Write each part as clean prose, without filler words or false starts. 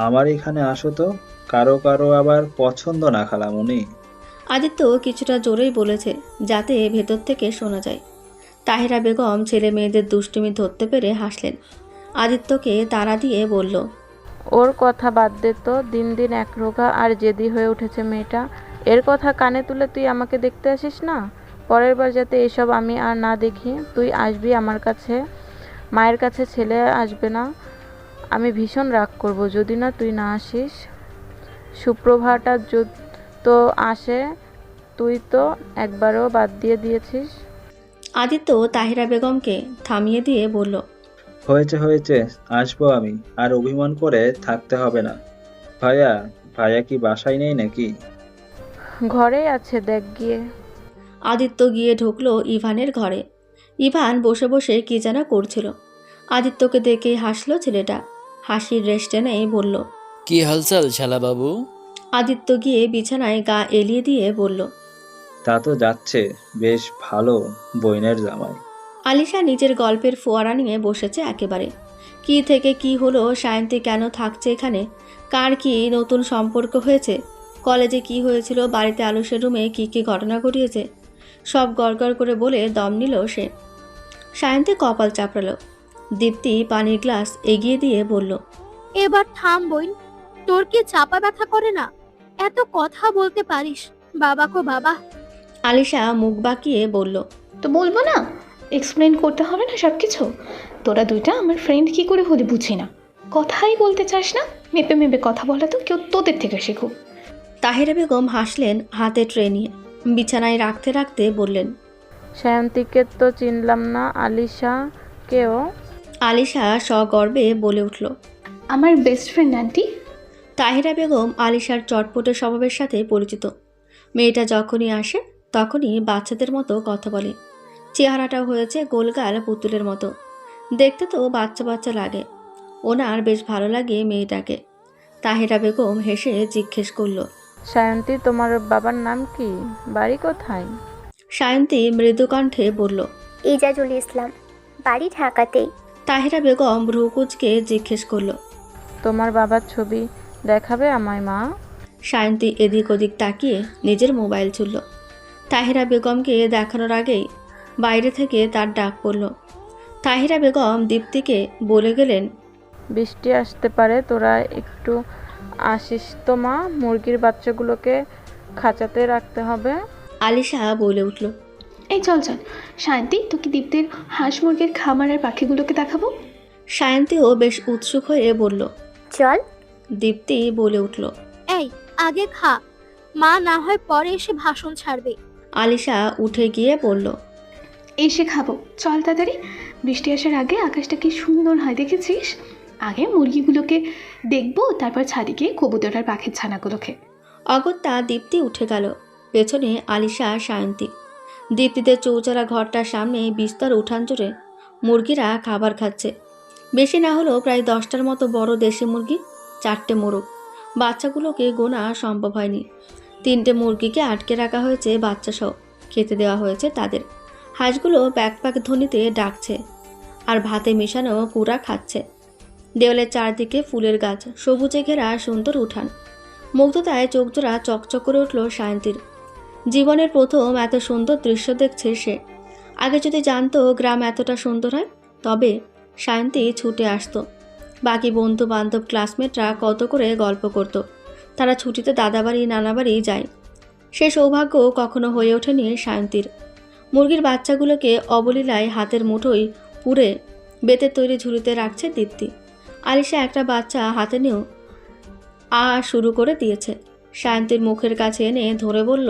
আমার এখানে আসো তো, কারো কারো আবার পছন্দ না খালামুনি। আদিত্য কিছুটা জোরেই বলেছে, যাতে ভেতর থেকে শোনা যায়। তাহেরা বেগম ছেলে মেয়েদের দুষ্টুমি ধরতে পেরে হাসলেন। আদিত্যকে তাড়া দিয়ে বলল, ওর কথা বাদ দে তো, দিন দিন একরোগা আর জেদি হয়ে উঠেছে মেয়েটা। এর কথা কানে তুলে তুই আমাকে দেখতে আসিস না। পরের বার যাতে এসব আমি আর না দেখি। তুই আসবি আমার কাছে, মায়ের কাছে ছেলে আসবে না। আমি ভীষণ রাগ করব যদি না তুই না আসিস। সুপ্রভাটা তো আসে, তুই তো একবারও বাদ দিয়ে দিয়েছিস। আদিত্য তাহিরা বেগমকে থামিয়ে দিয়ে বলল, হয়েছে হয়েছে, আসবো আমি, আর অভিমান করে থাকতে হবে না। ভাইয়া, ভাইয়া কি বাসায় নেই নাকি? ঘরেই আছে, দেখ গিয়ে। আদিত্য গিয়ে ঢুকলো ইভানের ঘরে। ইভান বসে বসে কি যেন করছিল। আদিত্যকে দেখে হাসলো ছেলেটা। হাসির রেশ টেনে বলল, কি হালচাল শালাবাবু? আদিত্য গিয়ে বিছানায় গা এলিয়ে দিয়ে বলল, তা তো যাচ্ছে, বেশ ভালো বইনের জামাই। আলিশা নিজের গল্পের ফোয়ারা নিয়ে বসেছে একেবারে। কি থেকে কি হলো, সায়ন্তী কেন থাকছে এখানে, কার কি নতুন সম্পর্ক হয়েছে, কলেজে কি হয়েছিল, বাড়িতে আলুষের রুমে কি কি ঘটনা ঘটিয়েছে, সব গড়গড় করে বলে দম নিল সে। সায়ন্তী কপাল চাপড়ালো। দীপ্তি পানির গ্লাস এগিয়ে দিয়ে বলল, এবার থাম বইন, তোর কি চাপা ব্যথা করে না? এত কথা বলতে পারিস, বাবা কো বাবা। আলিশা মুখ বাঁকিয়ে বলল, তো বলবো না? এক্সপ্লেন করতে হবে না সব কিছু? তোরা দুইটা আমার ফ্রেন্ড কি করে হলে বুঝি না। কথাই বলতে চাস না? মেপে মেপে কথা বলা তো কেউ তোদের থেকে শিখুক। তাহেরা বেগম হাসলেন হাতে ট্রে নিয়ে। বিছানায় রাখতে রাখতে বললেন, সায়ন্তীকে তো চিনলাম না, আলিশা কেও? আলিশা সগর্বে বলে উঠল, আমার best friend aunty. Tahira Begum আলিশার চটপটে স্বভাবের সাথে পরিচিত। মেয়েটা যখনই আসে তখনই বাচ্চাদের মতো কথা বলে। চেহারাটাও হয়েছে গোলগাল পুতুলের মতো। দেখতে তো বাচ্চা বাচ্চা লাগে। ওনার বেশ ভালো লাগে মেয়েটাকে। তাহিরা বেগম হেসে জিজ্ঞেস করল, সায়ন্তী, তোমার বাবার নাম কি? বাড়ি কোথায়? সায়ন্তী মৃদু কণ্ঠে বলল, এজাজুল ইসলাম, বাড়ি ঢাকাতেই। তাহিরা বেগম ভ্রুকুচকে জিজ্ঞেস করল, তোমার বাবার ছবি দেখাবে আমায় মা? সায়ন্তী এদিক ওদিক তাকিয়ে নিজের মোবাইল ছুড়ল। তাহিরা বেগমকে দেখানোর আগেই বাইরে থেকে তার ডাক পড়ল। তাহিরা বেগম দীপ্তিকে বলে গেলেন, বৃষ্টি আসতে পারে, তোরা একটু আসিস তো মা, মুরগির বাচ্চাগুলোকে খাঁচাতে রাখতে হবে। আলিশা বলে উঠল, এই চল চল শান্তি, তোকে দীপ্তির হাঁস মুরগির খামার আর পাখিগুলোকে দেখাবো। সায়ন্তীও বেশ উৎসুক হয়ে বলল, চল। দীপ্তি বলে উঠল, এই আগে খা, মা না হয় পরে এসে ভাষণ ছাড়বে। আলিশা উঠে গিয়ে বলল, এসে খাবো, চল তাড়াতাড়ি। বৃষ্টি আসার আগে আকাশটা কি সুন্দর হয় দেখেছিস? আগে মুরগিগুলোকে দেখবো, তারপর ছাদে গিয়ে কবুতর আর পাখির ছানাগুলোকে। অগত্যা দীপ্তি উঠে গেল। পেছনে আলিশা আর সায়ন্তী। দীপ্তিদের চৌচারা ঘরটার সামনে বিস্তর উঠান জুড়ে মুরগিরা খাবার খাচ্ছে। বেশি না হলেও প্রায় 10টার মতো বড় দেশি মুরগি, 4টে মোরগ। বাচ্চাগুলোকে গোনা সম্ভব হয়নি। 3টে মুরগিকে আটকে রাখা হয়েছে বাচ্চাসহ, খেতে দেওয়া হয়েছে তাদের। হাঁসগুলো প্যাক প্যাক ধ্বনিতে ডাকছে আর ভাতে মেশানো কুড়া খাচ্ছে। দেওয়ালের চারদিকে ফুলের গাছ, সবুজে ঘেরা সুন্দর উঠান। মুগ্ধতায় চোখজোড়া চকচক করে উঠল সায়ন্তীর। জীবনের প্রথম এত সুন্দর দৃশ্য দেখছে সে। আগে যদি জানতো গ্রাম এতটা সুন্দর হয়, তবে সায়ন্তী ছুটে আসতো। বাকি বন্ধু বান্ধব ক্লাসমেটরা কত করে গল্প করত। তারা ছুটিতে দাদাবাড়ি নানাবাড়ি যায়। সে সৌভাগ্য কখনো হয়ে ওঠেনি সায়ন্তীর। মুরগির বাচ্চাগুলোকে অবলীলায় হাতের মুঠোয় পুরে বেতের তৈরি ঝুড়িতে রাখছে দীপ্তি। আলিশা একটা বাচ্চা হাতে নিয়েও শুরু করে দিয়েছে। সায়ন্তীর মুখের কাছে এনে ধরে বলল,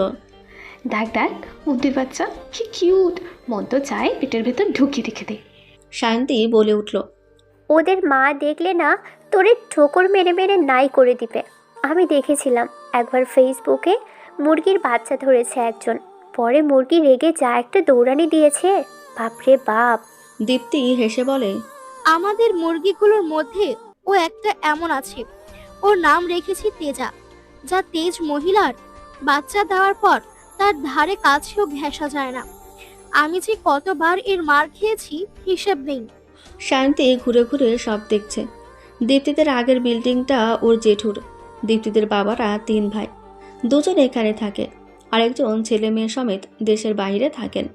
দেখ দেখ মুরগির বাচ্চা কি কিউট, মন তো চায় পেটের ভেতর ঢুকিয়ে রেখে দে। সায়ন্তী বলে উঠল, ওদের মা দেখলে না তোরে ঠোকর মেরে মেরে নাই করে দিবে। আমি দেখেছিলাম একবার ফেসবুকে, মুরগির বাচ্চা ধরেছে একজন, পরে মুরগি রেগে যা একটা দৌড়ানি দিয়েছে, বাপরে বাপ। দীপ্তি হেসে বলে, আমাদের মুরগিগুলোর মধ্যে ও একটা এমন আছে, ওর নাম রেখেছি তেজা। যা তেজ মহিলার, বাচ্চা দেওয়ার পর তার ধারে কাছেও ঘেঁষা যায় না। আমি যে কতবার এর মার খেয়েছি হিসেব নেই। সায়ন্তী ঘুরে ঘুরে সব দেখছে। দীপ্তিদের আগের বিল্ডিংটা ওর জেঠুর। দীপ্তিদের বাবারা 3 ভাই, 2জন এখানে থাকে, আরেকজন ছেলে মেয়ে সমেত দেশের বাইরে থাকেন।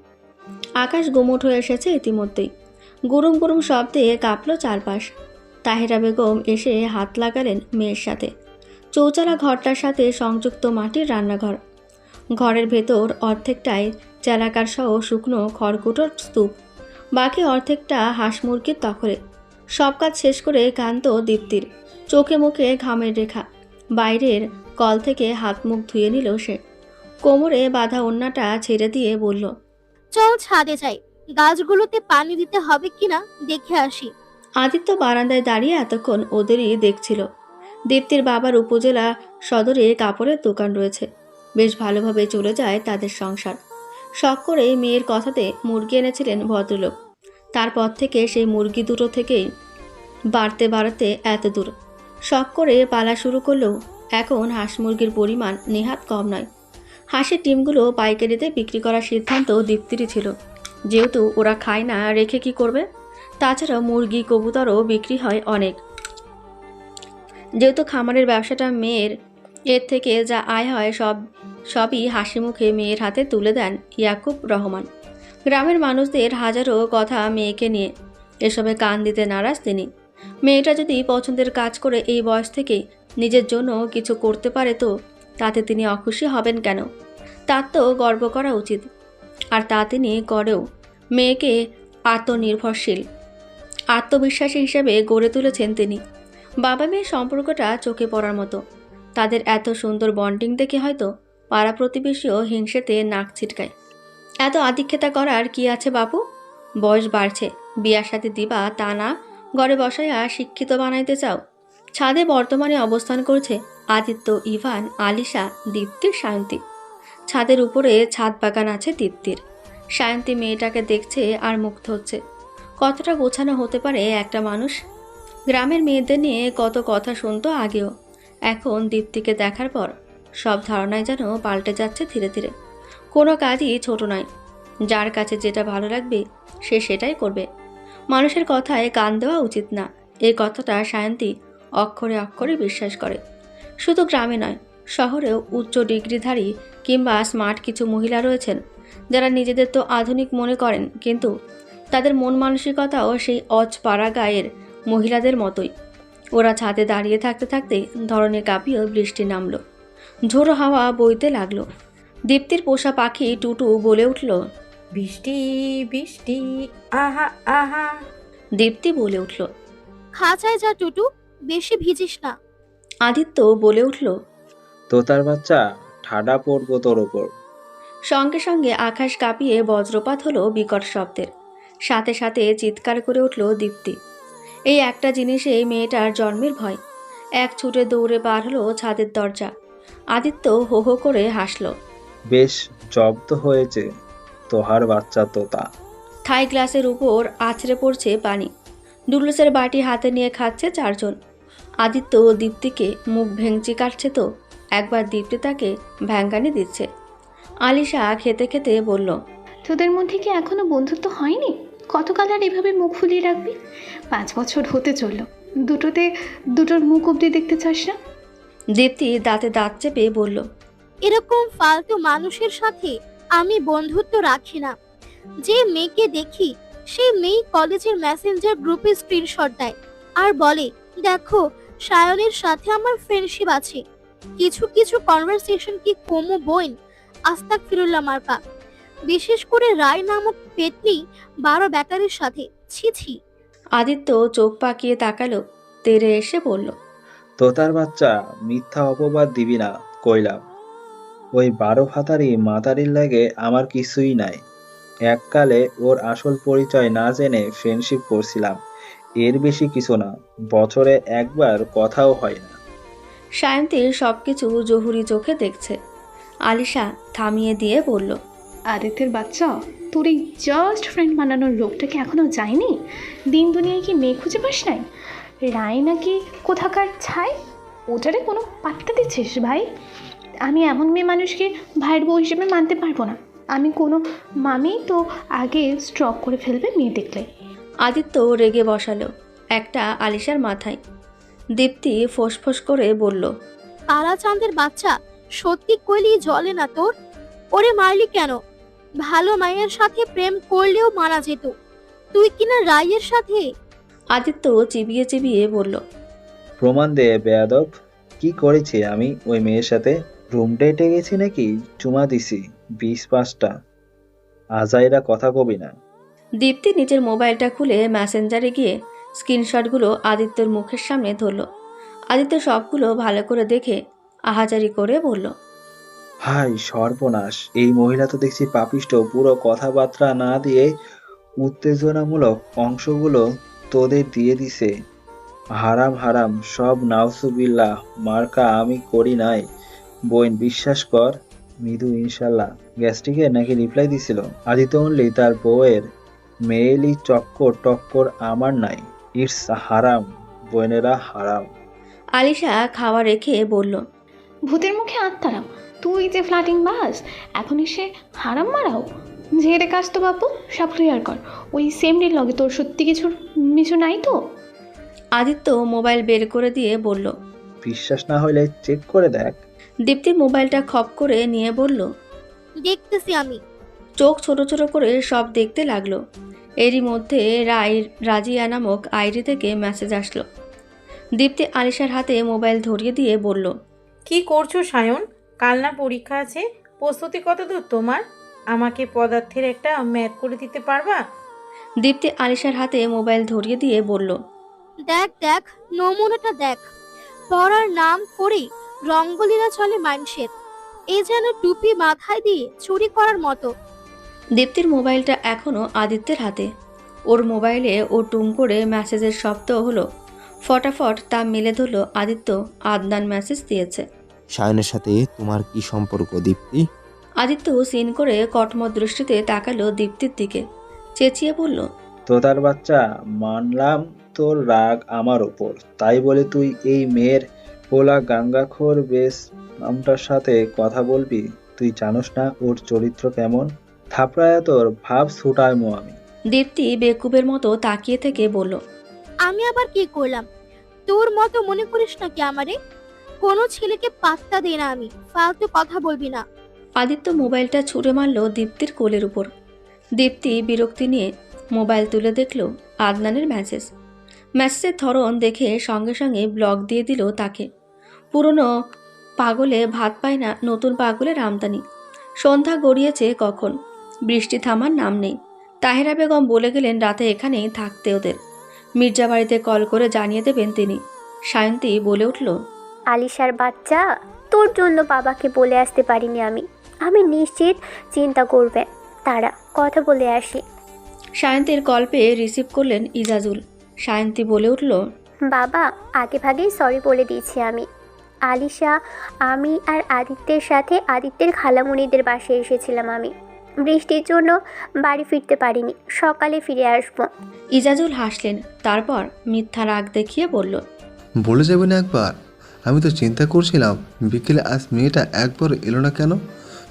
আকাশ গুমোট হয়ে এসেছে ইতিমধ্যেই। গুরুম গুরুম শব্দে কাঁপল চারপাশ। তাহেরা বেগম এসে হাত লাগালেন মেয়ের সাথে। চৌচালা ঘরটার সাথে সংযুক্ত মাটির রান্নাঘর। ঘরের ভেতর অর্ধেকটায় চালাকার সহ শুকনো খড়কুটোর স্তূপ, বাকি অর্ধেকটা হাঁস মুরগির দখলে। সব কাজ শেষ করে কান্ত দীপ্তির, চোখে মুখে ঘামের রেখা। বাইরের কল থেকে হাত মুখ ধুয়ে নিল সে। কোমরে বাঁধা ওড়নাটা ছেড়ে দিয়ে বলল, চল ছাদে যাই, গাছগুলোতে পানি দিতে হবে কিনা দেখে আসি। আদিত্য বারান্দায় দাঁড়িয়ে এতক্ষণ ওদেরই দেখছিল। দীপ্তির বাবার উপজেলা সদরে কাপড়ের দোকান রয়েছে। বেশ ভালোভাবে চলে যায় তাদের সংসার। শখ করে মেয়ের কথাতে মুরগি এনেছিলেন ভদ্রলোক। তারপর থেকে সেই মুরগি দুটো থেকেই বাড়তে বাড়তে এত দূর। শখ করে পালা শুরু করলেও এখন হাঁস মুরগির পরিমাণ নেহাত কম নয়। হাঁসের ডিমগুলো পাইকারিতে বিক্রি করার সিদ্ধান্ত দীপ্তিরই ছিল, যেহেতু ওরা খায় না, রেখে কি করবে। তাছাড়া মুরগি কবুতরও বিক্রি হয় অনেক। যেহেতু খামারের ব্যবসাটা মেয়ের, এর থেকে যা আয় হয় সবই হাসি মুখে মেয়ের হাতে তুলে দেন ইয়াকুব রহমান। গ্রামের মানুষদের হাজারো কথা মেয়েকে নিয়ে, এসবে কান দিতে নারাজ তিনি। মেয়েটা যদি পছন্দের কাজ করে এই বয়স থেকেই নিজের জন্য কিছু করতে পারে তো তাতে তিনি অখুশি হবেন কেন? তার তো গর্ব করা উচিত, আর তা তিনি করেও। মেয়েকে আত্মনির্ভরশীল, আত্মবিশ্বাসী হিসেবে গড়ে তুলেছেন তিনি। বাবা মেয়ের সম্পর্কটা চোখে পড়ার মতো। তাদের এত সুন্দর বন্ডিং দেখে হয়তো পাড়া প্রতিবেশীও হিংসেতে নাক ছিটকায়। এত আধিক্যতা করার কি আছে বাপু? বয়স বাড়ছে, বিয়ার সাথে দিবা তা না, ঘরে বসাইয়া শিক্ষিত বানাইতে চাও। ছাদে বর্তমানে অবস্থান করছে আদিত্য, ইভান, আলিশা, দীপ্তি, সায়ন্তী। ছাদের উপরে ছাদ বাগান আছে দীপ্তির। সায়ন্তী মেয়েটাকে দেখছে আর মুগ্ধ হচ্ছে। কতটা গোছানো হতে পারে একটা মানুষ। গ্রামের মেয়েদের নিয়ে কত কথা শুনতো আগেও, এখন দীপ্তিকে দেখার পর সব ধারণাই যেন পাল্টে যাচ্ছে ধীরে ধীরে। কোনো কাজই ছোট নয়, যার কাছে যেটা ভালো লাগবে সে সেটাই করবে। মানুষের কথায় কান দেওয়া উচিত না, এই কথাটা সায়ন্তী অক্ষরে অক্ষরে বিশ্বাস করে। শুধু গ্রামে নয়, শহরেও উচ্চ ডিগ্রিধারী কিংবা স্মার্ট কিছু মহিলা রয়েছেন যারা নিজেদের তো আধুনিক মনে করেন, কিন্তু তাদের মন মানসিকতাও সেই অজপাড়া গায়ের মহিলাদের মতোই। ওরা ছাদে দাঁড়িয়ে থাকতে থাকতে ধরনে কাঁপিয়ে বৃষ্টি নামলো। ঝোড়ো হাওয়া বইতে লাগলো। দীপ্তির পোষা পাখি টুটু বলে উঠল, বৃষ্টি বৃষ্টি আহা আহা। দীপ্তি বলে উঠল, খাঁচায় যা টুটু, বেশি ভিজিস না। আদিত্য বলে উঠল, তোতার বাচ্চা, ঠাডা পড়বো তোর ওপর। সঙ্গে সঙ্গে আকাশ কাঁপিয়ে বজ্রপাত হলো বিকট শব্দের। সাথে সাথে চিৎকার করে উঠল দীপ্তি। এই একটা জিনিসে মেয়েটার জন্মের ভয়। এক ছুটে দৌড়ে পার হলো ছাদের দরজা। আদিত্য হো হো করে হাসল। বেশ জব্দ হয়েছে তোহার বাচ্চা তোতা। থাই গ্লাসের উপর আছড়ে পড়ছে পানি। ডুডলসের বাটি হাতে নিয়ে খাচ্ছে 4 জন। আদিত্য দীপ্তিকে মুখ ভেঙচি কাটছে তো একবার দীপ্তি তাকে ভ্যাঙ্গানি দিচ্ছে। আলিশা খেতে খেতে বলল, তোদের মধ্যে কি এখনো বন্ধুত্ব হয়নি? কতকাল আর এভাবে মুখ ফুলিয়ে রাখবি? 5 বছর হতে চললো, দুটোর মুখ অব্দি দেখতে চাস না? দীপ্তি দাঁতে দাঁত চেপে বলল, এরকম ফালতু মানুষের সাথে আমি বন্ধুত্ব রাখি না। যে মেয়েকে দেখি সেই মেয়ে কলেজের মেসেঞ্জার গ্রুপে স্ক্রিনশট দেয় আর বলে, দেখো সায়নের সাথে আমার ফ্রেন্ডশিপ আছে। কিছু কিছু কনভারসেশন কি কমু বোন, আস্তাগফিরুল্লাহ মার্কা। বিশেষ করে রায় নামক পেতনি 12 ব্যাটারির সাথে, ছি ছি। আদিত্য চোখ পাকিয়ে তাকালো, তেরে এসে বলল, তোতার বাচ্চা, মিথ্যা অপবাদ দিবি না কইলাম। ওই 12 ভাতারি মাতারির লাগে আমার কিছুই নাই। এককালে ওর আসল পরিচয় না জেনে ফ্রেন্ডশিপ করছিলাম, এর বেশি কিছু না। বছরে একবার কথাও হয় না। সায়ন্তীর সবকিছু জহুরি চোখে দেখছে। আলিশা থামিয়ে দিয়ে বলল, আদিত্যের বাচ্চা, তোর এই জাস্ট ফ্রেন্ড বানানোর লোকটাকে এখনো যায়নি? দিন দুনিয়ায় কি মেয়ে খুঁজে পাস নাই? রায় নাকি কোথাকার ছাই, ওটারে কোনো পাত্তা দিচ্ছিস ভাই? আমি এমন মেয়ে মানুষকে ভাইয়ের বউ হিসেবে মানতে পারবো না। আমি কোনো মামি তো আগে স্ট্রক করে ফেলবে মেয়ে দেখলে। আদিত্য রেগে বসালো একটা আলিশার মাথায়। দীপ্তি ফোঁস করে বলল, কালাচাঁদের বাচ্চা, সত্যি কইলি জলে না তোর? ওরে মারলি কেন? ভালো মায়ের সাথে প্রেম করলেও মারা যেত, তুই কিনা রাইয়ের সাথে। আদিত্য চিবিয়ে চিবিয়ে বলল, প্রমাণ দে বেয়াদব, কি করেছি আমি ওই মেয়ের সাথে? রুম ডেটে গেছি নাকি চুমা দিছি 20-5টা? আজাইরা কথা কবি না। দীপ্তি নিজের মোবাইলটা খুলে মেসেঞ্জারে গিয়ে স্ক্রিনশটগুলো আদিত্যর মুখের সামনে ধরল। আদিত্য সবগুলো ভালো করে দেখে আহাজারি করে বলল, হাই সর্বনাশ, এই মহিলা তো দেখছি পাপিষ্ট। পুরো কথাবার্তা না দিয়ে উত্তেজনামূলক অংশগুলো তোদের দিয়ে দিছে। হারাম হারাম সব, নাউজুবিল্লাহ। মার্কা আমি করি নাই বোন, বিশ্বাস কর। মৃদু ইনশাল্লাহ। গ্যাস্ট্রিকের নাকি রিপ্লাই দিছিল। আদিত্য অনলি তার বউয়ের মেয়েলি চক্কর টক্কর আমার নাই। ইটস হারাম বোনেরা, হারাম। আলিশা খাওয়া রেখে বলল, ভূতের মুখে আত্মারাম, তুই যে ফ্ল্যাটিং বাস, এখন এসে হারাম মারাও। ঝেড়ে কাজ তো বাপু, সব ক্লিয়ার কর। ওই সেমরির লগে তোর সত্যি কিছু নাই তো? আদিত্য মোবাইল বের করে দিয়ে বলল। বিশ্বাস না হলে চেক করে দেখ। দীপ্তি মোবাইলটা খপ করে নিয়ে বলল, দেখতেছি আমি। চোখ ছোট ছোট করে সব দেখতে লাগলো। এরই মধ্যে রাজিয়া নামক আইডি থেকে মেসেজ আসলো। দীপ্তি আলিশার হাতে মোবাইল ধরিয়ে দিয়ে বলল, কি করছো সায়ন? কাল না পরীক্ষা আছে, প্রস্তুতি কত দূর তোমার? আমাকে পদার্থের একটা ম্যাথ করে দিতে পারবা? দীপ্তি আলিশার হাতে মোবাইল ধরিয়ে দিয়ে বলল, দেখ দেখ, নমুনাটা দেখ। পড়ার নাম করে রঙ্গলীলা চলে মানুষের, এই যেন টুপি মাথায় দিয়ে চুরি করার মতো। দীপ্তির মোবাইলটা এখনও আদিত্যের হাতে। ওর মোবাইলে ও টুং করে মেসেজের শব্দ হলো। ফটাফট তা মেলে ধরল আদিত্য আদনান মেসেজ দিয়েছে। সায়নের সাথে তোমার কি সম্পর্ক দীপ্তি? আদিত্য সিন করে কটমট দৃষ্টিতে তাকালো দীপ্তির দিকে, চেঁচিয়ে বলল, তোতার বাচ্চা, মানলাম তোর রাগ আমার ওপর, তাই বলে তুই এই মেয়ের পোলা গাঙ্গাখোর বেশ নামটার সাথে কথা বলবি? তুই জানোস না ওর চরিত্র কেমন? থাপড়ায় তোর ভাব ছুটাইমো আমি। দীপ্তি বেকুবের মতো তাকিয়ে থেকে বলল, আমি আবার কি করলাম? তোর মতো মনে করিস নাকি আমারে? কোনো ছেলেকে পাত্তা দেই না আমি, ফালতু কথা বলবি না। আদিত্য মোবাইলটা ছুঁড়ে মারল দীপ্তির কোলের উপর। দীপ্তি বিরক্তি নিয়ে মোবাইল তুলে দেখল আদনানের মেসেজ। মেসেজের ধরন দেখে সঙ্গে সঙ্গে ব্লক দিয়ে দিল তাকে। পুরনো পাগলে ভাত পায় না, নতুন পাগলের আমদানি। সন্ধ্যা গড়িয়েছে কখন, বৃষ্টি থামার নাম নেই। তাহেরা বেগম বলে গেলেন রাতে এখানেই থাকতে ওদের। মির্জা বাড়িতে কল করে জানিয়ে দেবেন তিনি। সায়ন্তী বলে উঠল, আলিশার বাচ্চা, তোর জন্য বাবাকে বলে আসতে পারিনি আমি নিশ্চিত চিন্তা করবে। তারা কথা বলে আসি। সায়ন্তীর কল পেয়ে রিসিভ করলেন ইজাজুল। সায়ন্তী বলে উঠল, বাবা, আগে ভাগেই সরি বলে দিয়েছি আমি। আলিশা, আমি আর আদিত্যের সাথে আদিত্যের খালামুনিদের বাসায় এসেছিলাম আমি। বৃষ্টির জন্য বাড়ি ফিরতে পারিনি, সকালে ফিরে আসবো। ইজাজুল হাসলেন, তারপর মিথ্যা রাগ দেখিয়ে বলল, বলে যাবে না একবার? আমি তো চিন্তা করছিলাম বিকেলে আজ মেয়েটা একবার এলো না কেন?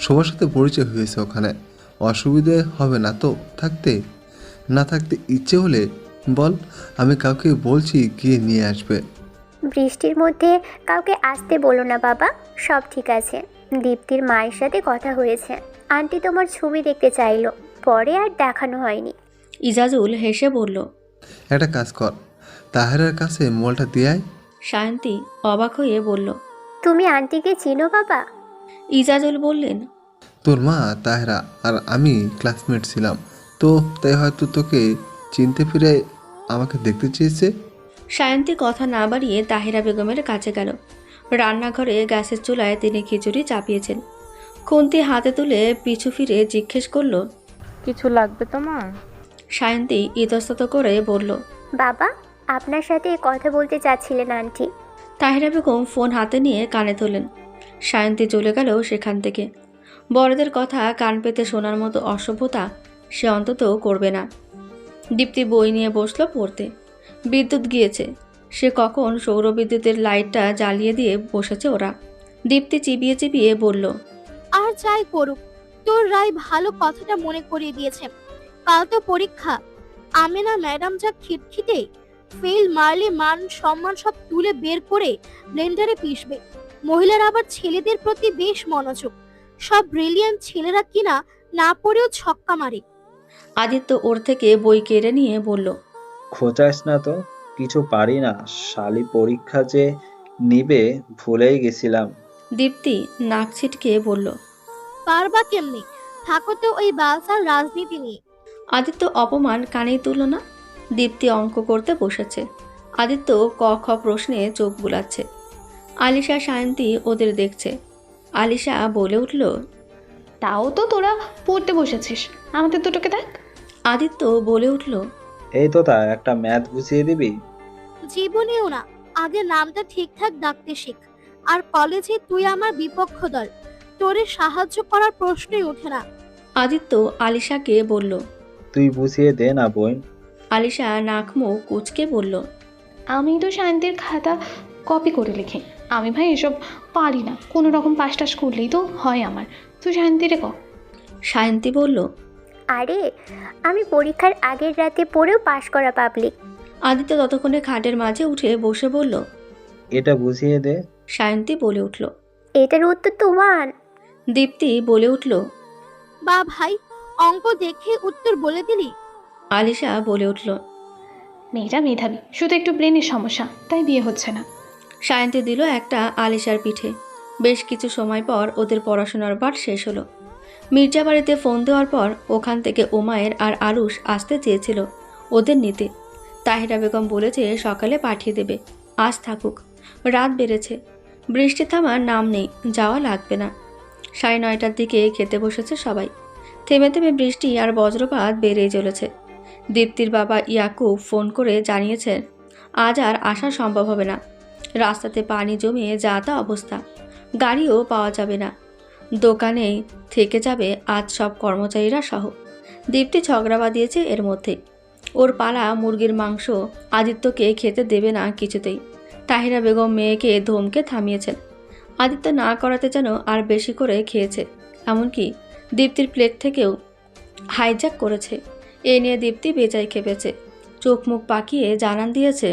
সবার সাথে পরিচয় হয়েছে ওখানে, অসুবিধে হবে না তো থাকতে? না থাকতে ইচ্ছে হলে বল, আমি কাউকে বলছি গিয়ে নিয়ে আসবে। বৃষ্টির মধ্যে কাউকে আসতে বলো না বাবা, সব ঠিক আছে। দীপ্তির মায়ের সাথে কথা হয়েছে, আন্টি তোমার ছবি দেখতে চাইলো, পরে আর দেখানো হয়নি। ইজাজুল হেসে বলল, একটা কাজ কর, তাহেরার কাছে মোবাইলটা দিয়ে আয়। সায়ন্তী অবাক হয়ে বলল, তুমি আন্টিকে চিনো বাবা? ইজাজুল বললেন, তোর মা তাহেরা আর আমি ক্লাসমেট ছিলাম তো, তাই হয়তো তোকে চিনতে ফিরে আমাকে দেখতে চেয়েছে। সায়ন্তী কথা না বাড়িয়ে তাহেরা বেগমের কাছে গেল। রান্নাঘরে গ্যাসের চুলায় তিনি খিচুড়ি চাপিয়েছেন। খুন্তি হাতে তুলে পিছু ফিরে জিজ্ঞেস করল, কিছু লাগবে তোমার? সায়ন্তী ইতস্তত করে বলল, বাবা, আপনার সাথে কথা বলতে চাচ্ছিলেন আন্টি। তাহেরা বেগম ফোন হাতে নিয়ে কানে তোলেন। সায়ন্তী চলে গেল সেখান থেকে। বড়দের কথা কান পেতে শোনার মতো অসভ্যতা সে অন্তত করবে না। দীপ্তি বই নিয়ে বসলো পড়তে। বিদ্যুৎ গিয়েছে, সে কখন সৌরবিদ্যুতের লাইটটা জ্বালিয়ে দিয়ে বসেছে ওরা। দীপ্তি চিবিয়ে চিবিয়ে বলল, আর যাই করুক, উত্তর রায় ভালো কথাটা মনে করিয়ে দিয়েছে। কাল তো পরীক্ষা। আমেনা ম্যাডাম যা খিটখিটে, ফেল মারলে মান সম্মান সব তুলে বের করে ব্লেন্ডারে পিষবে। মহিলারা আবার ছেলেদের প্রতি বেশ মনোযোগ। সব ব্রিলিয়ান্ট ছেলেরা কিনা না পড়েও ছক্কা মারে। আদিত্য ওর থেকে বই কেড়ে নিয়ে বলল, খোঁচাস না তো, কিছু পারি না। শালি পরীক্ষা যে নিবে ভুলেই গেছিলাম। দীপ্তি নাক ছিটকে বলল। পারবা কেমনে? থাকো তো ওই বালসার রাজনীতি নিয়ে। আদিত্য অপমান কানেই তুলল না। দীপ্তি অঙ্ক করতে বসেছে। আদিত্য ক খ প্রশ্নে চোখ বুলাচ্ছে। আলিশা সায়ন্তী ওদের দেখছে। আলিশা বলে উঠল, তাও তো তোরা পড়তে বসেছিস, আমাদের দুটোকে দেখ। আদিত্য বলে উঠল, এই তোতা, একটা ম্যাথ বুঝিয়ে দিবি? জীবনেও না। আগে নামটা ঠিকঠাক ডাকতে শিখ। আর কলেজে তুই আমার বিপক্ষ দল, তোরে সাহায্য করার প্রশ্নই ওঠে না। আদিত্য আলিশাকে বলল। তুই বুঝিয়ে দে না বোন। আলিশা নাক মুখ কুঁচকে বলল, আমি তো শান্তির খাতা কপি করে লিখি। আমি ভাই এসব পারি না, কোনো রকম পাস টাস করলেই তো হয় আমার। তুই শান্তিরে ক। সায়ন্তী বলল। আরে আমি পরীক্ষার আগের রাতে পড়েও পাশ করা পাবলিক। আদিত্য ততক্ষণে খাটের মাঝে উঠে বসে বলল। এটা বুঝিয়ে দে। সায়ন্তী বলে উঠল। এটার উত্তর তোমার। দীপ্তি বলে উঠল। বা ভাই, অঙ্ক দেখে উত্তর বলে দিলি। আলিশা বলে উঠল। মেয়েটা মেধাবী, শুধু একটু ব্রেনের সমস্যা, তাই বিয়ে হচ্ছে না। সায়ন্তী দিল একটা আলিশার পিঠে। বেশ কিছু সময় পর ওদের পড়াশোনার পাঠ শেষ হলো। মির্জা বাড়িতে ফোন দেওয়ার পর ওখান থেকে ওমায়ের আর আরুষ আসতে চেয়েছিল ওদের নিতে। তাহিরা বেগম বলেছে সকালে পাঠিয়ে দেবে, আজ থাকুক। রাত বেড়েছে, বৃষ্টি থামার নাম নেই, যাওয়া লাগবে না। 9:30টার দিকে খেতে বসেছে সবাই। থেমে থেমে বৃষ্টি আর বজ্রপাত বেড়েই চলেছে। দীপ্তির বাবা ইয়াকুব ফোন করে জানিয়েছেন আজ আর আসা সম্ভব হবে না। রাস্তাতে পানি জমিয়ে যা তা অবস্থা, গাড়িও পাওয়া যাবে না। দোকানেই থেকে যাবে আজ সব কর্মচারীরা সহ। দীপ্তি ঝগড়া বাঁধিয়েছে এর মধ্যে। ওর পালা মুরগির মাংস আদিত্যকে খেতে দেবে না কিছুতেই। তাহিরা বেগম মেয়েকে ধমকে থামিয়েছেন। আদিত্য না করাতে যেন আর বেশি করে খেয়েছে, এমনকি দীপ্তির প্লেট থেকেও হাইজ্যাক করেছে। এ নিয়ে দীপ্তি বেজায় খেপেছে। চোখ মুখ পাকিয়ে জানান দিয়েছে,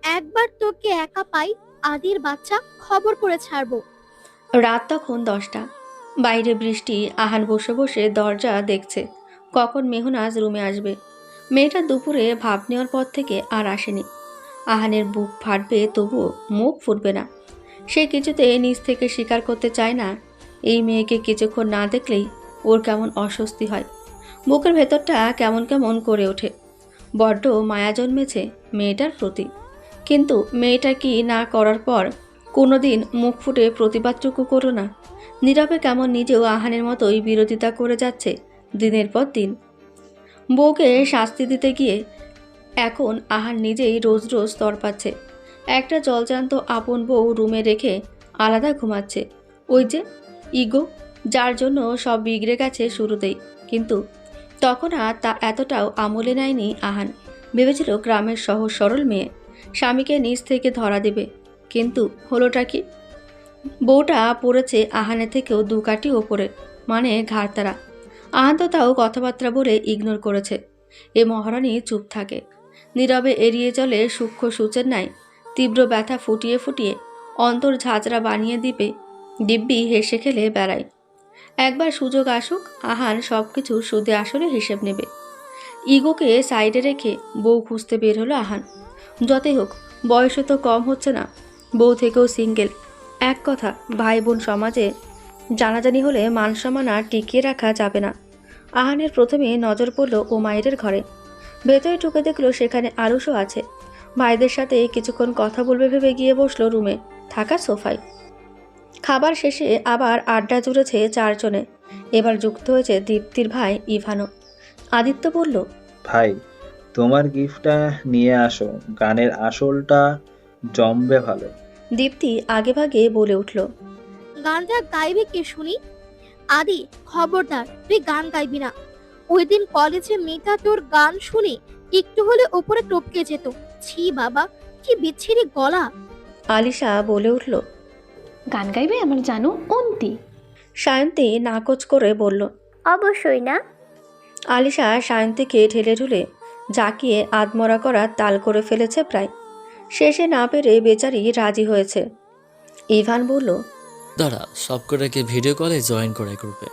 একবার তোকে একা পাই আদির বাচ্চা, খবর করে ছাড়বো। রাত তখন 10টা। বাইরে বৃষ্টি। আহান বসে বসে দরজা দেখছে কখন মেহনাজ রুমে আসবে। মেয়েটা দুপুরে ভাব নেওয়ার পর থেকে আর আসেনি। আহানের বুক ফাটবে, তবুও মুখ ফুটবে না। সে কিছুতে নিজ থেকে স্বীকার করতে চায় না এই মেয়েকে কিছুক্ষণ না দেখলেই ওর কেমন অস্বস্তি হয়। বুকের ভেতরটা কেমন কেমন করে ওঠে। বড্ড মায়া জন্মেছে মেয়েটার প্রতি। কিন্তু মেয়েটা কি না করার পর কোনোদিন মুখ ফুটে প্রতিবাদটুকু করো না? নীরবে কেমন নিজেও আহানের মতোই বিরোধিতা করে যাচ্ছে দিনের পর দিন। বউকে শাস্তি দিতে গিয়ে এখন আহান নিজেই রোজ রোজ তর পাচ্ছে। একটা জলজান্ত আপন বউ রুমে রেখে আলাদা ঘুমাচ্ছে। ওই যে ইগো, যার জন্য সব বিগড়ে গেছে শুরুতেই। কিন্তু তখন আর তা এতটাও আমলে নেয়নি আহান। ভেবেছিল গ্রামের সহজ সরল মেয়ে, স্বামীকে নিজ থেকে ধরা দেবে। কিন্তু হলোটা কি? বউটা পড়েছে আহানের থেকেও 2 কাঠি ওপরে, মানে ঘাড়তারা। আহান তো তাও কথাবার্তা বলে ইগনোর করেছে। এ মহারানী চুপ থাকে, নীরবে এড়িয়ে চলে সূক্ষ্ম সূচের ন্যায়। তীব্র ব্যথা ফুটিয়ে ফুটিয়ে অন্তর ঝাঁঝরা বানিয়ে দিব্যি হেসে খেলে বেড়ায়। একবার সুযোগ আসুক, আহান সব কিছু সুদে আসলে হিসেব নেবে। ইগোকে সাইডে রেখে বউ খুঁজতে বের হলো আহান। যতই হোক, বয়সে তো কম হচ্ছে না, বউ থেকেও সিঙ্গেল। এক কথা, ভাই বোন সমাজে জানাজানি হলে মান সম্মান আর টিকিয়ে রাখা যাবে না। আহানের প্রথমে নজর পড়ল ও মায়ের ঘরে। ভেতরে ঢুকে দেখলো সেখানে আরুষও আছে। ভাইদের সাথে কিছুক্ষণ কথা বলবে ভেবে গিয়ে বসলো রুমে থাকা সোফায়। খাবার শেষে আবার আড্ডা জুড়েছে 4 জনে। এবার যুক্ত হয়েছে দীপ্তির ভাই ইভানও। আদিত্য বলল, ভাই, তোমার গিফটটা নিয়ে আসো, গানের আসলটা জমবে ভালো। দীপ্তি আগেভাগে বলে উঠল, গানটা গাইবে কে শুনি? আদি, খবরদার, তুই গান গাইবি না। ওই দিন কলেজে মেয়েটা তোর গান শুনে একটু হলে উপরে টপকে যেত। ছি বাবা, কি বিচ্ছিরি গলা। আলিশা বলে উঠল, গান গাইবে আমার জানু অন্তি। সায়ন্তী নাকচ করে বলল। অবশ্যই না। আলিশা সায়ন্তীকে ঢেলে ঢুলে জাকিয়ে আধমরা করার তাল করে ফেলেছে প্রায়। শেষে না পেরে বেচারি রাজি হয়েছে। ইভান বলল, দাঁড়া, সবকটাকে ভিডিও কলে জয়েন করে গ্রুপে।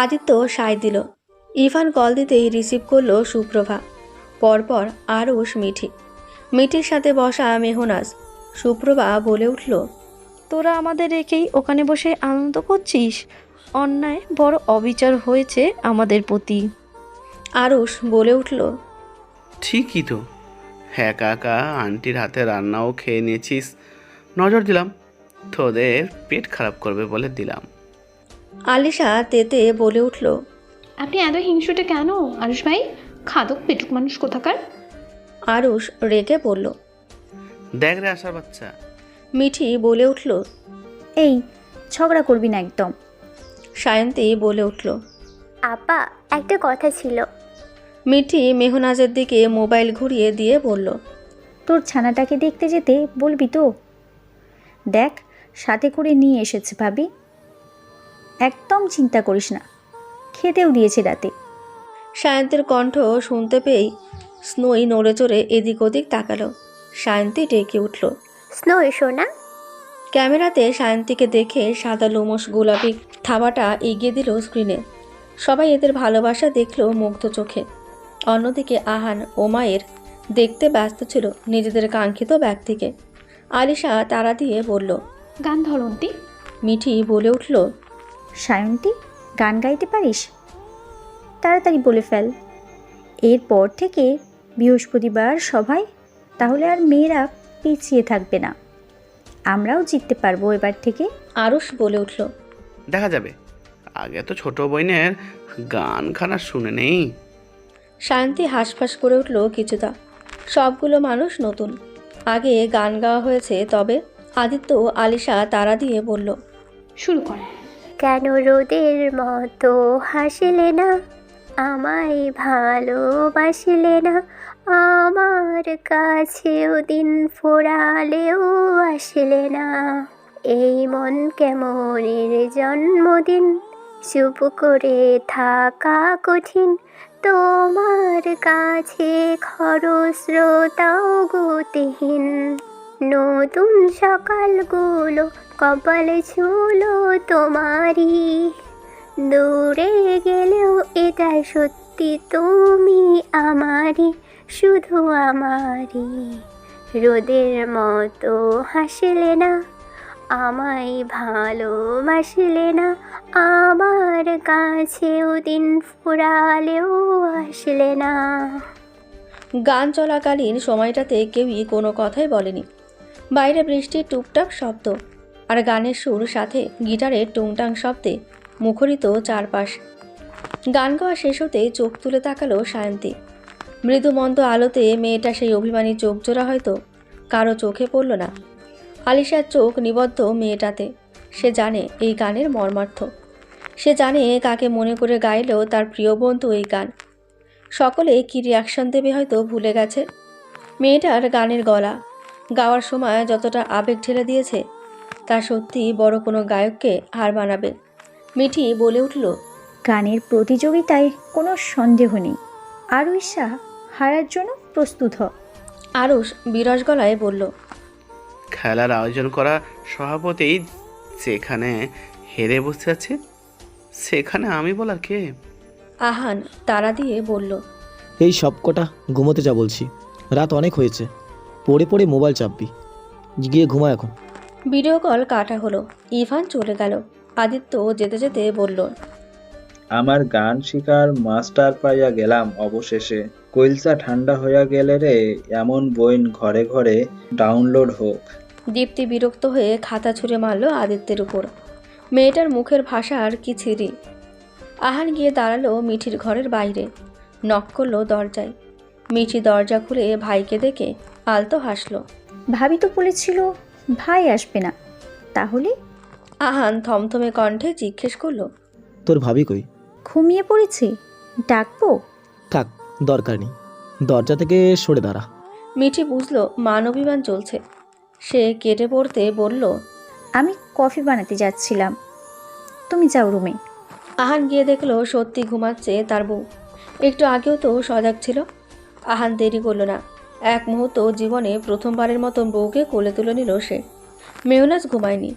আদিত্য সায় দিল। ইভান কল দিতেই রিসিভ করলো সুপ্রভা, পরপর আরুষ, মিঠি। মিঠির সাথে বসা মেহনাজ। সুপ্রভা বলে উঠল, তোরা আমাদের রেখেই ওখানে বসে আনন্দ করছিস? অন্যায় বড় অবিচার হয়েছে আমাদের প্রতি। আরুষ বলে উঠল, ঠিকই তো, একা একা আন্টির হাতে রান্নাও খেয়ে নিয়েছিস। নজর দিলাম, তোদের পেট খারাপ করবে বলে দিলাম। আলিশা তেতে বলে উঠল, আপনি এত হিংসুটে কেন আরুষ ভাই? খাদক পেটুক মানুষ কোথাকার। আরুষ রেগে বলল। দেখ রে আশার বাচ্চা। মিঠি বলে উঠল, এই ঝগড়া করবি না একদম। সায়ন্তী বলে উঠল। আপা, একটা কথা ছিল। মিঠি মেহনাজের দিকে মোবাইল ঘুরিয়ে দিয়ে বলল, তোর ছানাটাকে দেখতে যেতে বলবি তো? দেখ, সাথে করে নিয়ে এসেছে ভাবি। একদম চিন্তা করিস না, খেতেও দিয়েছে রাতে। সায়ন্তীর কণ্ঠ শুনতে পেয়েই স্নোই নড়ে চড়ে এদিক ওদিক তাকালো। সায়ন্তী ডেকে উঠল, স্নো এসো না। ক্যামেরাতে সায়ন্তীকে দেখে সাদা লোমশ গোলাপি থাবাটা এগিয়ে দিল স্ক্রিনে। সবাই এদের ভালোবাসা দেখলো মুগ্ধ চোখে। অন্যদিকে আহান ও মায়ের দেখতে ব্যস্ত ছিল নিজেদের কাঙ্ক্ষিত ব্যক্তিকে। আলিশা তাড়া দিয়ে বলল, গান ধরন্তি। মিঠি বলে উঠল, সায়ন্তী, গান গাইতে পারিস? তাড়াতাড়ি বলে ফেল। এরপর থেকে বৃহস্পতিবার সভায় তাহলে আর মেয়েরা পিছিয়ে থাকবে না, আমরাও জিততে পারবো এবার থেকে। আরুষ বলে উঠল, দেখা যাবে, আগে তো ছোট বোনের গান খানা শুনে নেই। শান্তি হাঁসফাঁস করে উঠল কিছুটা। সবগুলো মানুষ নতুন, আগে গান গাওয়া হয়েছে। তবে আদিত্য আলিশা তাড়া দিয়ে বলল, শুরু কর। কেন রোদের মতো হাসিলে না, আমায় ভালোবাসিলে না, আমার কাছেও দিন ফোরালেও আসিলে না, এই মন কেমনের জন্মদিন, চুপ করে থাকা কঠিন, তোমার কাছে খরস্রোতাও গতিহীন, নতুন সকালগুলো কপালে ছুলো তোমারই, দূরে গেলেও এটাই সত্যি, তুমি আমারই, শুধু আমারই, রোদের মতো হাসিলে না, আমায় ভালোবাসিলে না, আমার কাছেও দিন ফুরালেও আসলে না। গান চলাকালীন সময়টাতে কেউই কোনো কথাই বলেনি। বাইরে বৃষ্টির টুপটাপ শব্দ আর গানের সুর, সাথে গিটারের টুংটাং শব্দে মুখরিত চারপাশ। গান গাওয়া শেষ হতে চোখ তুলে তাকালো সায়ন্তী। মৃদুমন্দ আলোতে মেয়েটা সেই অভিমানী চোখ জোড়া হয়তো কারো চোখে পড়ল না। আলিশার চোখ নিবদ্ধ মেয়েটাতে। সে জানে এই গানের মর্মার্থ। সে জানে কাকে মনে করে গাইলেও তার প্রিয় বন্ধু এই গান। সকলে কি রিয়াকশন দেবে হয়তো ভুলে গেছে। মেয়েটার গানের গলা গাওয়ার সময় যতটা আবেগ ঢেলে দিয়েছে তা সত্যি বড় কোনো গায়ককে হার মানাবে। মিঠি বলে উঠল, গানের প্রতিযোগিতায় কোনো সন্দেহ নেই, আরুষা হারার জন্য প্রস্তুত হ। আরুষ বিরস গলায় বলল, খেলার আয়োজন করা সভাপতি যেখানে হেরে বসে আছে সেখানে আমি বলার কে? আহান তাড়া দিয়ে বলল, এই সব কটা ঘুমোতে যা বলছি, রাত অনেক হয়েছে, পড়ে পড়ে মোবাইল চাপবি, গিয়ে ঘুমা এখন। ভিডিও কল কাটা হলো। ইভান চলে গেল। আদিত্য যেতে যেতে বলল, আমার গান শিকার মাস্টার পাইয়া গেলাম অবশেষে, কইলসা ঠান্ডা হইয়া গেলে রে, এমন বইন ঘরে ঘরে ডাউনলোড হোক। দীপ্তি বিরক্ত হয়ে খাতা ছুঁড়ে মারল আদিত্যের উপর। মেয়েটার মুখের ভাষা আর কি ছিরি। আহান গিয়ে দাঁড়ালো মিঠির ঘরের বাইরে, নক করলো দরজায়। মিঠি দরজা খুলে ভাইকে দেখে আলতো হাসলো। ভাবি তো বলেছিল ভাই আসবে না, তাহলে? আহান থমথমে কণ্ঠে জিজ্ঞেস করলো, তোর ভাবি কই? ঘুমিয়ে পড়েছে, ডাকবো? থাক, দরকার নেই, দরজা থেকে সরে দাঁড়া। মিঠি বুঝলো মানবিমান চলছে। সে কেটে পড়তে বলল, আমি কফি বানাতে যাচ্ছিলাম, তুমি যাও রুমে। আহান গিয়ে দেখলো সত্যি ঘুমাচ্ছে তার বউ। একটু আগেও তো সজাগ ছিল। আহান দেরি করলো না, এক মুহূর্ত জীবনে প্রথমবারের মতন বউকে কোলে তুলে নিল সে। মেহনাজ ঘুমায়নি,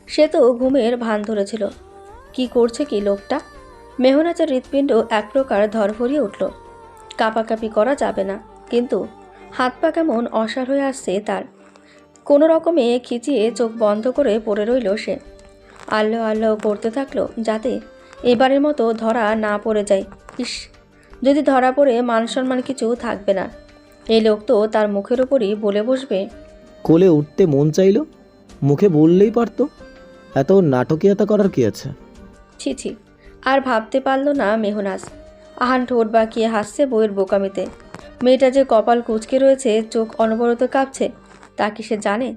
সে তো ঘুমের ভান ধরেছিল। কি করছে কি লোকটা? মেহনাজের হৃৎপিণ্ড এক প্রকার ধরফরিয়ে উঠল। কাঁপাকাঁপি করা যাবে না, কিন্তু হাত পা কেমন অসাড় হয়ে আসছে তার। কোনো রকমে খিচিয়ে চোখ বন্ধ করে পড়ে রইল সে। আল্লাহ আল্লাহ করতে থাকলো যাতে এবারের মতো ধরা না পড়ে যায়। ইস, যদি ধরা পড়ে মান সম্মান কিছু থাকবে না। এই লোক তো তার মুখের উপরই বলে বসবে। কোলে উঠতে মন চাইলো, মুখে বললেই পারতো। এত নাটকীয়তা করার কি আছে? ছি ছি, আর ভাবতে পারল না মেহনাজ। আহান ঠোঁট বাঁকিয়ে হাসছে বউয়ের বোকামিতে। মেয়েটা যে কপাল কুঁচকে রয়েছে, চোখ অনবরত কাঁপছে, তা কি সে জানে?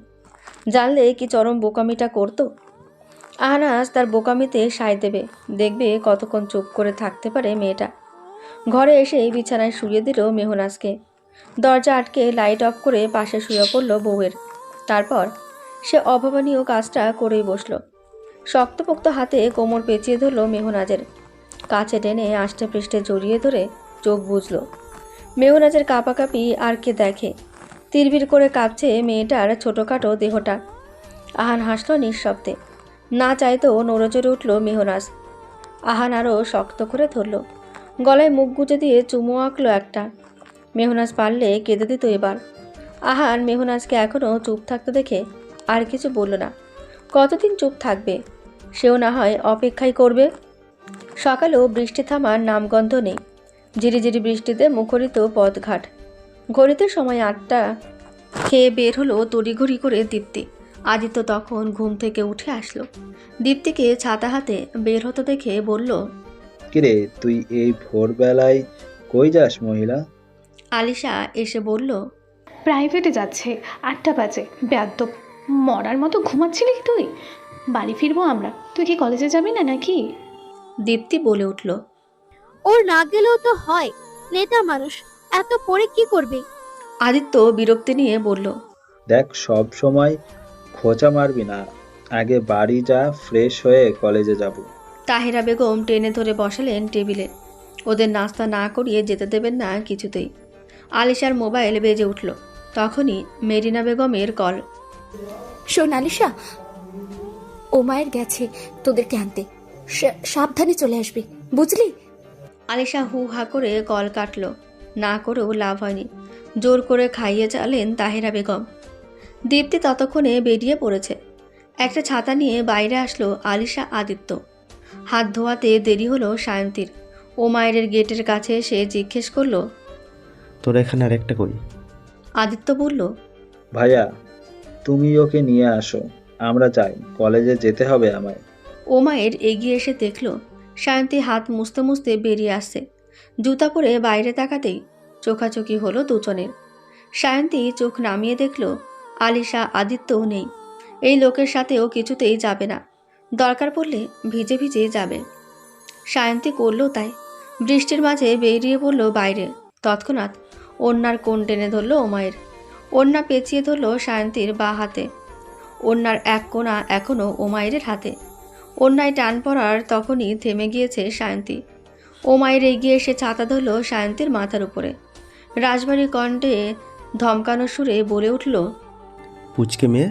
জানলে কি চরম বোকামিটা করতো? আহানাজ তার বোকামিতে সায় দেবে, দেখবে কতক্ষণ চুপ করে থাকতে পারে মেয়েটা। ঘরে এসে বিছানায় শুয়ে দিল মেহনাজকে। দরজা আটকে লাইট অফ করে পাশে শুয়ে পড়ল বউয়ের। তারপর সে অভাবনীয় কাজটা করেই বসল। শক্তপোক্ত হাতে কোমর পেঁচিয়ে ধরল মেহনাজের, কাছে টেনে আষ্টে পৃষ্ঠে জড়িয়ে ধরে চোখ বুঝল। মেহনাজের কাঁপাকাঁপি আর কে দেখে? তিরবির করে কাঁপছে মেয়েটার ছোটোখাটো দেহটা। আহান হাসল নিঃশব্দে, না চাইতেও নড়েচড়ে উঠল মেহনাজ। আহান আরও শক্ত করে ধরল, গলায় মুখ গুজে দিয়ে চুমু আঁকলো একটা। মেহনাজ পারলে কেঁদে দিত এবার। আহান মেহনাজকে এখনও চুপ থাকতে দেখে আর কিছু বলল না। কতদিন চুপ থাকবে? সেও না হয় অপেক্ষাই করবে। সকালেও বৃষ্টি থামার নামগন্ধ নেই। ঝিরিঝিরি বৃষ্টিতে মুখরিত পথঘাট। ঘড়িতে সময় 8টা। খেয়ে বের হলো তড়িঘড়ি করে দীপ্তি। আদিত্য তখন ঘুম থেকে উঠে আসলো। দীপ্তিকে ছাতা হাতে বের হতে দেখে বলল, কিরে, তুই এই ভোরবেলায় কই যাস মহিলা? আলিশা এসে বলল, প্রাইভেটে যাচ্ছে, 8টা বাজে। বেয়াদ্দপ, মরার মতো ঘুমাচ্ছিলি তুই। বাড়ি ফিরবো আমরা, তুই কি কলেজে যাবি না নাকি? দীপ্তি বলে উঠল, ওর না গেলেও তো হয়, নেতা মানুষ, এত পরে কি করবে? আদিত্য বিরক্তি নিয়ে বলল, দেখ, সব সময় খোঁচা মারবি না, আগে বাড়ি যা, ফ্রেশ হয়ে কলেজে যাব। তাহেরা বেগম টেনে ধরে বসালেন টেবিলে। ওদের নাস্তা না করিয়ে যেতে দেবেন না কিছুতেই। আলিশার মোবাইল বেজে উঠল। তখনই মেরিনা বেগমের কল। শোন আলিশা, ও মায়ের গেছে তোদেরকে আনতে, সাবধানে চলে আসবি, বুঝলি? আলিশা হু হা করে কল কাটল। না করেও লাভ হয়নি, জোর করে খাইয়ে চালেন তাহেরা বেগম। দীপ্তি ততক্ষণে বেরিয়ে পড়েছে। একটা ছাতা নিয়ে বাইরে আসলো আলিশা আদিত্য। হাত ধোয়াতে দেরি হলো সায়ন্তীর। ও মায়ের গেটের কাছে এসে জিজ্ঞেস করলো, তোর এখানে আর একটা কই? আদিত্য বলল, ভাইয়া, তুমি ওকে নিয়ে আসো, আমরা যাই, কলেজে যেতে হবে আমায়। ও মায়ের এগিয়ে এসে দেখল সায়ন্তী হাত মুছতে মুছতে বেরিয়ে আসছে। জুতা পরে বাইরে তাকাতেই চোখাচোখি হলো দুজনের। সায়ন্তী চোখ নামিয়ে দেখল আলিশা আদিত্যও নেই। এই লোকের সাথেও কিছুতেই যাবে না, দরকার পড়লে ভিজে ভিজে যাবে। সায়ন্তী করল তাই। বৃষ্টির মাঝে বেরিয়ে পড়ল বাইরে। তৎক্ষণাৎ ওড়নার কোণ টেনে ধরল ওমায়ের। ওড়না পেঁচিয়ে ধরল সায়ন্তীর বা হাতে। ওড়নার এক কোণা এখনও ওমায়ের হাতে। ওড়নায় টান পড়ার তখনই থেমে গিয়েছে সায়ন্তী। ওমায়ের এগিয়ে এসে ছাতা ধরল সায়ন্তীর মাথার উপরে। রাজবাড়ি কণ্ঠে ধমকানো সুরে বলে উঠল, পুচকে মেয়ে,